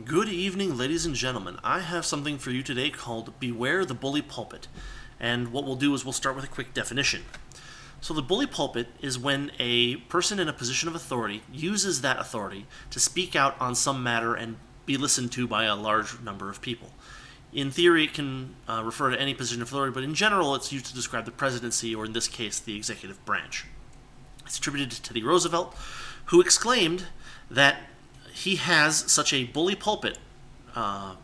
Good evening, ladies and gentlemen. I have something for you today called Beware the Bully Pulpit. And what we'll do is we'll start with a quick definition. So the bully pulpit is when a person in a position of authority uses that authority to speak out on some matter and be listened to by a large number of people. In theory, it can refer to any position of authority, but in general, it's used to describe the presidency, or in this case, the executive branch. It's attributed to Teddy Roosevelt, who exclaimed that he has such a bully pulpit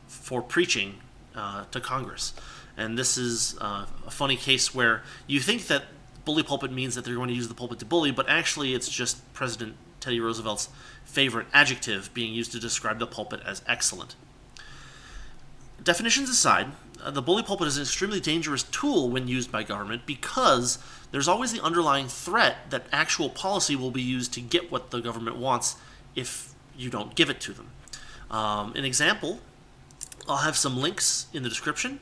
for preaching to Congress. And this is a funny case where you think that bully pulpit means that they're going to use the pulpit to bully, but actually it's just President Teddy Roosevelt's favorite adjective being used to describe the pulpit as excellent. Definitions aside, the bully pulpit is an extremely dangerous tool when used by government because there's always the underlying threat that actual policy will be used to get what the government wants if you don't give it to them. An example, I'll have some links in the description,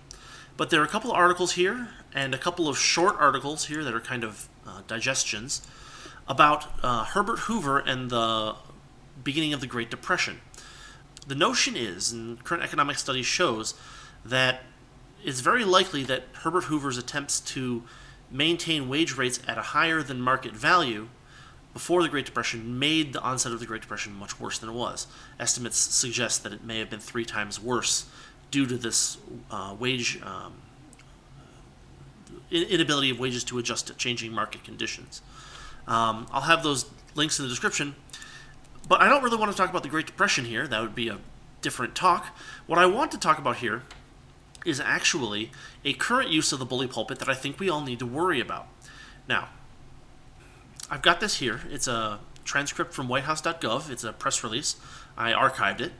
but there are a couple of articles here and a couple of short articles here that are kind of digestions about Herbert Hoover and the beginning of the Great Depression. The notion is, and current economic study shows, that it's very likely that Herbert Hoover's attempts to maintain wage rates at a higher than market value before the Great Depression made the onset of the Great Depression much worse than it was. Estimates suggest that it may have been 3 times worse due to this inability of wages to adjust to changing market conditions. I'll have those links in the description, but I don't really want to talk about the Great Depression here. That would be a different talk. What I want to talk about here is actually a current use of the bully pulpit that I think we all need to worry about. Now, I've got this here. It's a transcript from whitehouse.gov. It's a press release. I archived it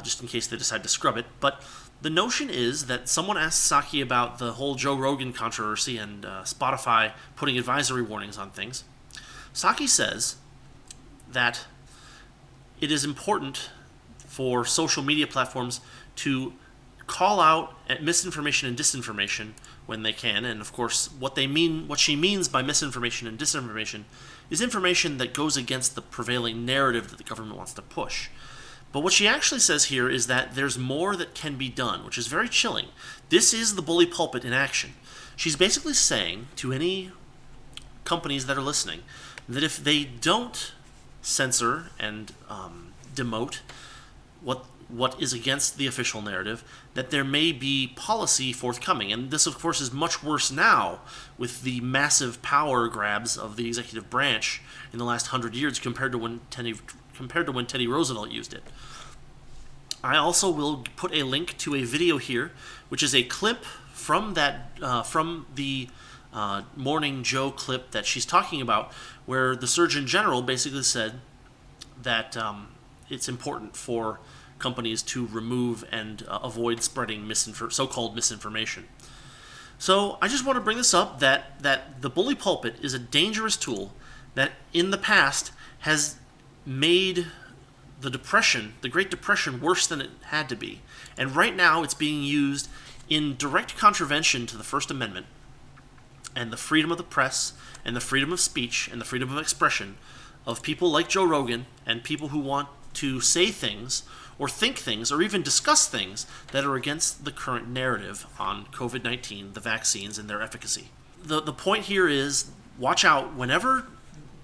just in case they decide to scrub it. But the notion is that someone asked Psaki about the whole Joe Rogan controversy and Spotify putting advisory warnings on things. Psaki says that it is important for social media platforms to call out at misinformation and disinformation when they can, and of course what she means by misinformation and disinformation is information that goes against the prevailing narrative that the government wants to push. But what she actually says here is that there's more that can be done, which is very chilling. This is the bully pulpit in action. She's basically saying to any companies that are listening that if they don't censor and demote what is against the official narrative, that there may be policy forthcoming. And this, of course, is much worse now with the massive power grabs of the executive branch in the last 100 years compared to when Teddy Roosevelt used it. I also will put a link to a video here, which is a clip from the Morning Joe clip that she's talking about, where the Surgeon General basically said that it's important for companies to remove and avoid spreading so-called misinformation. So I just want to bring this up, that the bully pulpit is a dangerous tool that in the past has made the Great Depression, worse than it had to be. And right now it's being used in direct contravention to the First Amendment and the freedom of the press and the freedom of speech and the freedom of expression of people like Joe Rogan and people who want to say things or think things or even discuss things that are against the current narrative on COVID-19, the vaccines, and their efficacy. The point here is, watch out. Whenever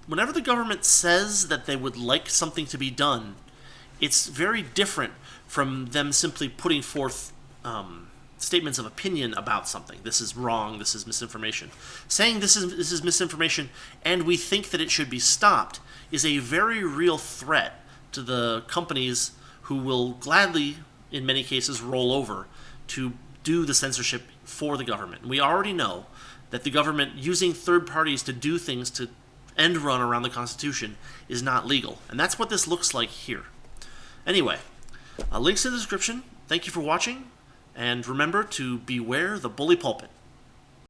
the government says that they would like something to be done, it's very different from them simply putting forth statements of opinion about something. This is wrong, this is misinformation. Saying this is misinformation and we think that it should be stopped is a very real threat to the companies who will gladly, in many cases, roll over to do the censorship for the government. We already know that the government using third parties to do things to end run around the Constitution is not legal. And that's what this looks like here. Anyway, links in the description. Thank you for watching, and remember to beware the bully pulpit.